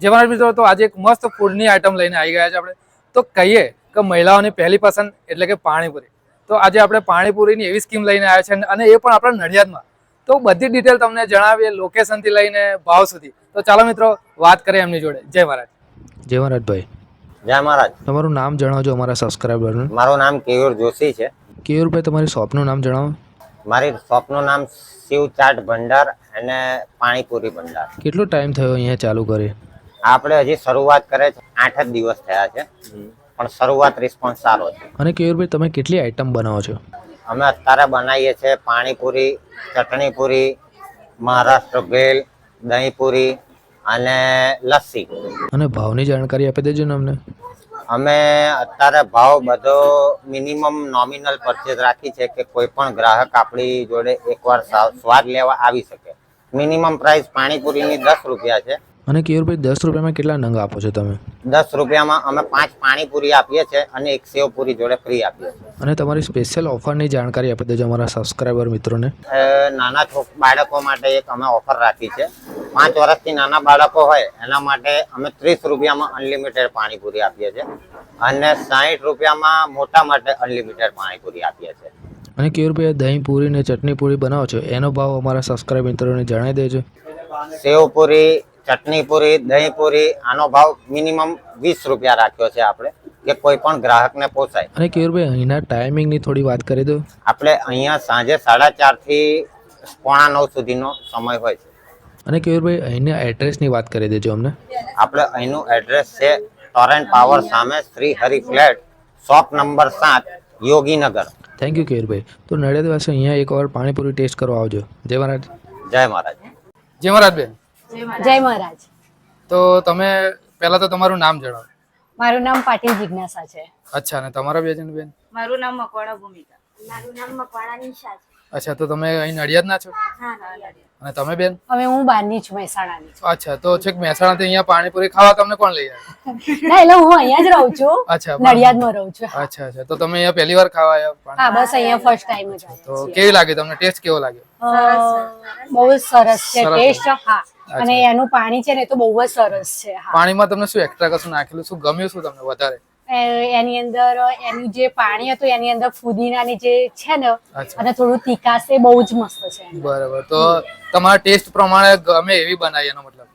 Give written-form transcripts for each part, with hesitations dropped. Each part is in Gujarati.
જેમાં મિત્રો તો આજે એક મસ્ત ફૂડની આઈટમ લઈને આવી ગયા છે આપણે. તો કહીએ કે મહિલાઓની પહેલી પસંદ એટલે કે પાણીપુરી. તો આજે આપણે પાણીપુરીની એવી સ્કીમ લઈને આવ્યા છે અને એ પણ આપણા નડિયાદમાં. તો બધી ડિટેલ તમને જણાવીએ, લોકેશનથી લઈને ભાવ સુધી. તો ચાલો મિત્રો વાત કરીએ એમની જોડે. જય મહારાજ. જય મહારાજભાઈ. જય મહારાજ. તમારું નામ જણાવજો અમારા સબસ્ક્રાઈબરને. મારું નામ કેયુર જોશી છે. કેયુરભાઈ, તમારી શોપનું નામ જણાવો. મારી શોપનું નામ શિવ ચાટ ભંડાર અને પાણીપુરી ભંડાર. કેટલો ટાઈમ થયો અહીંયા ચાલુ કરી? આપણે હજી શરૂઆત કરે છે, 8 જ દિવસ થયા છે, પણ શરૂઆત રિસ્પોન્સ સારો છે. અને કેયુરભાઈ, તમે કેટલી આઈટમ બનાવો છો? અમે અત્યારે બનાવીએ છીએ પાણીપુરી, ચટણીપુરી, મહારાષ્ટ્ર ભેલ, દહીંપુરી અને લસ્સી. અને ભાવની જાણકારી આપી દેજો ને અમને. અમે અત્યારે ભાવ બધો મિનિમમ નોમિનલ પરચેઝ રાખી છે કે કોઈ પણ ગ્રાહક આપણી જોડે એકવાર સ્વાદ લેવા આવી શકે. મિનિમમ પ્રાઇસ પાણીપુરીની 10 રૂપિયા છે. અને કેયુરભાઈ, 10 રૂપિયામાં કેટલા નંગ આપો છો તમે? 10 રૂપિયામાં અમે 5 પાણીપુરી આપીએ છીએ અને 1 સેવપુરી જોડે ફ્રી આપીએ છીએ. અને તમારી સ્પેશિયલ ઓફરની જાણકારી આપી દેજો અમારા સબસ્ક્રાઈબર મિત્રોને. નાના બાળકો માટે એક અમે ઓફર રાખી છે. 5 વર્ષથી નાના બાળકો હોય એના માટે અમે 30 રૂપિયામાં અનલિમિટેડ પાણીપુરી આપીએ છીએ અને 60 રૂપિયામાં મોટા માટે અનલિમિટેડ પાણીપુરી આપીએ છીએ. અને કેયુરભાઈ, દહીં પૂરી ને ચટણી પૂરી બનાવો છો, એનો ભાવ અમારા સબસ્ક્રાઈબર મિત્રોને જણાવી દેજો. સેવપુરી, ચટણીપુરી, દહીંપુરી, આનો ભાવ મિનિમમ 20 રૂપિયા રાખ્યો છે આપણે, કે કોઈ પણ ગ્રાહકને પોસાય. અને કેયુરભાઈ, અહીંના ટાઈમિંગની થોડી વાત કરી દો. આપણે અહીંયા સાંજે 4:30 થી 8:45 સુધીનો સમય હોય છે. અને કેયુરભાઈ, અહીંના એડ્રેસની વાત કરી દેજો અમને. આપણે અહીંનું એડ્રેસ છે ટોરેન્ટ પાવર સામે Shri Hari flat, shop number 7, Yoginagar. Thank you Keyurbhai. તો નડિયાદવાસી અહીંયા એકવાર પાણીપુરી ટેસ્ટ કરવા આવજો. જય મહારાજ. જય મહારાજ. જય મહારાજ બેન. જય મહારાજ. તો તમે પહેલા તો તમારું નામ જણાવો. મારું નામ પાટીલ જિજ્ઞાસા છે. અચ્છા, અને તમારા બેન? મારું નામ મકવાણા ભૂમિકા. મારું નામ મકવાણા નિશા છે. અચ્છા, તો તમે અહીં નડિયાદના છો? હા. અને તમે બેન? હવે હું બહારની છું, મહેસાણાની છું. અચ્છા, તો છેક મહેસાણાથી અહીંયા પાણીપુરી ખાવા તમને કોણ લઈ આવ્યા? ના, એટલે હું અહીંયા જ રહું છું. અચ્છા, નડિયાદમાં રહું છું. હા. અચ્છા, તો તમે અહીંયા પહેલી વાર ખાવા આવ્યા? હા, બસ અહીંયા ફર્સ્ટ ટાઈમ જ આવ્યા તો છીએ. કેવી લાગી તમને? ટેસ્ટ કેવો લાગ્યો? બહુ જ સરસ છે સરસ. ટેસ્ટ. હા, અને એનું પાણી છે ને એ તો બહુ જ સરસ છે. હા, પાણીમાં તમને શું એક્સ્ટ્રા કશું નાખેલું? શું ગમ્યું શું તમને વધારે? એની અંદર એનું જે પાણી હતું એની અંદર ફુદીનાની જે છે ને અચ્છા. અને થોડું તીખાશ એ બહુ જ મસ્ત છે. બરાબર. તો તમારા ટેસ્ટ પ્રમાણે ગમે એવી બનાવી એનો મતલબ?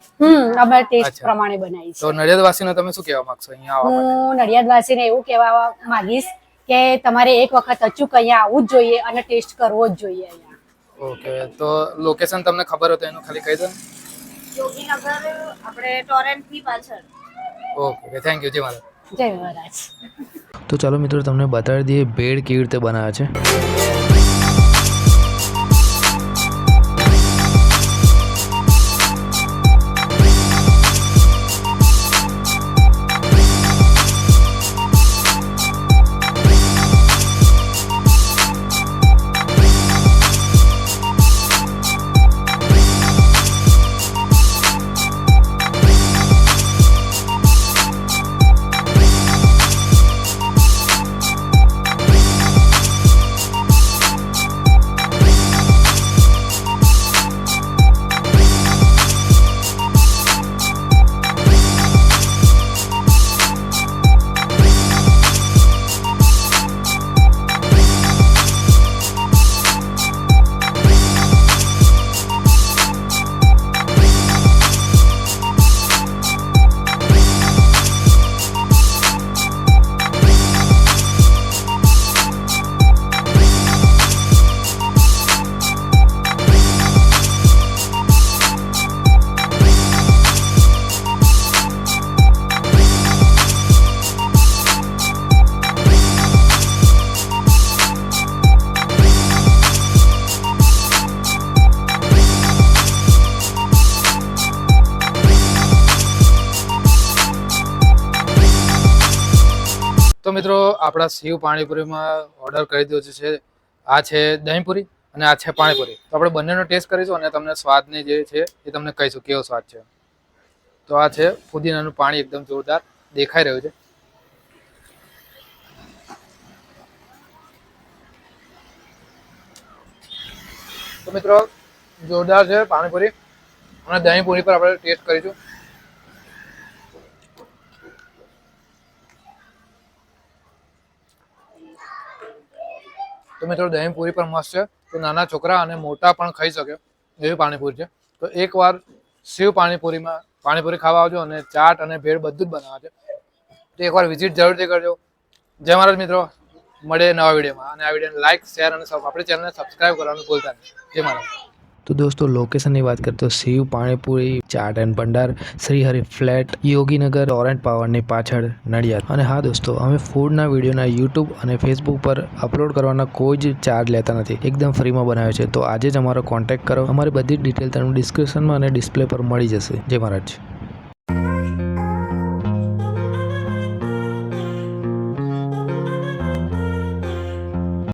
અમે ટેસ્ટ અચ્છા. પ્રમાણે બનાવી છે. તો નડિયાદવાસીને તમે શું કહેવા માંગશો અહીંયા આવવા માટે? હું નડિયાદવાસીને એવું કહેવા માંગીશ કે તમારે એક વખત અચૂક અહીંયા આવવું જ જોઈએ અને ટેસ્ટ કરવો જ જોઈએ અહીંયા. ઓકે, તો લોકેશન તમને ખબર હોય તો એનું ખાલી કહી દો ને. યોગીનગર આપણે ટોરેન્ટ થી પાછળ. Okay, thank you. જય મહારાજ. જય મહારાજ. તો ચાલો મિત્રો, તમને બતાવી દઈએ ભેળ કેવી રીતે બનાવે છે. તો મિત્રો, આપણા શિવ પાણીપુરીમાં ઓર્ડર કરી દીધો છે. આ છે દહીંપુરી અને આ છે પાણીપુરી. તો આપણે બંનેનો ટેસ્ટ કરીશું અને તમને સ્વાદની જે છે એ તમને કહીશું કેવો સ્વાદ છે. તો આ છે ફુદીનાનું પાણી, એકદમ જોરદાર દેખાઈ રહ્યું છે. તો મિત્રો, જોરદાર છે પાણીપુરી. અને દહીંપુરી પર આપણે ટેસ્ટ કરીશું. તો મિત્રો દહીં પૂરી પણ મસ્ત છે, તો નાના છોકરા અને મોટા પણ ખાઈ શકે એવી પાણીપુરી છે. તો એકવાર શિવ પાણીપુરીમાં પાણીપુરી ખાવા આવજો અને ચાટ અને ભેળ બધું જ બનાવે છે, તો એકવાર વિઝિટ જરૂરથી કરજો. જય મહારાજ મિત્રો, મળે નવા વિડીયોમાં, અને આ વિડીયોને લાઇક શેર અને આપણી ચેનલને સબસ્ક્રાઈબ કરવાનું ભૂલતા નહીં. જય મહારાજ. તો દોસ્તો લોકેશનની વાત કરીએ તો શિવ પાણીપુરી ચાટ એન્ડ ભંડાર, શ્રીહરિ ફ્લેટ, યોગીનગર, ટોરેન્ટ પાવરની પાછળ, નડિયાદ. અને હા દોસ્તો, અમે ફૂડના વિડીયોના યુટ્યુબ અને ફેસબુક પર અપલોડ કરવાના કોઈ જ ચાર્જ લેતા નથી, એકદમ ફ્રીમાં બનાવે છે. તો આજે જ અમારો કોન્ટેક્ટ કરો, અમારી બધી જ ડિટેલ તમને ડિસ્ક્રિપ્શનમાં અને ડિસ્પ્લે પર મળી જશે. જય મહારાજ.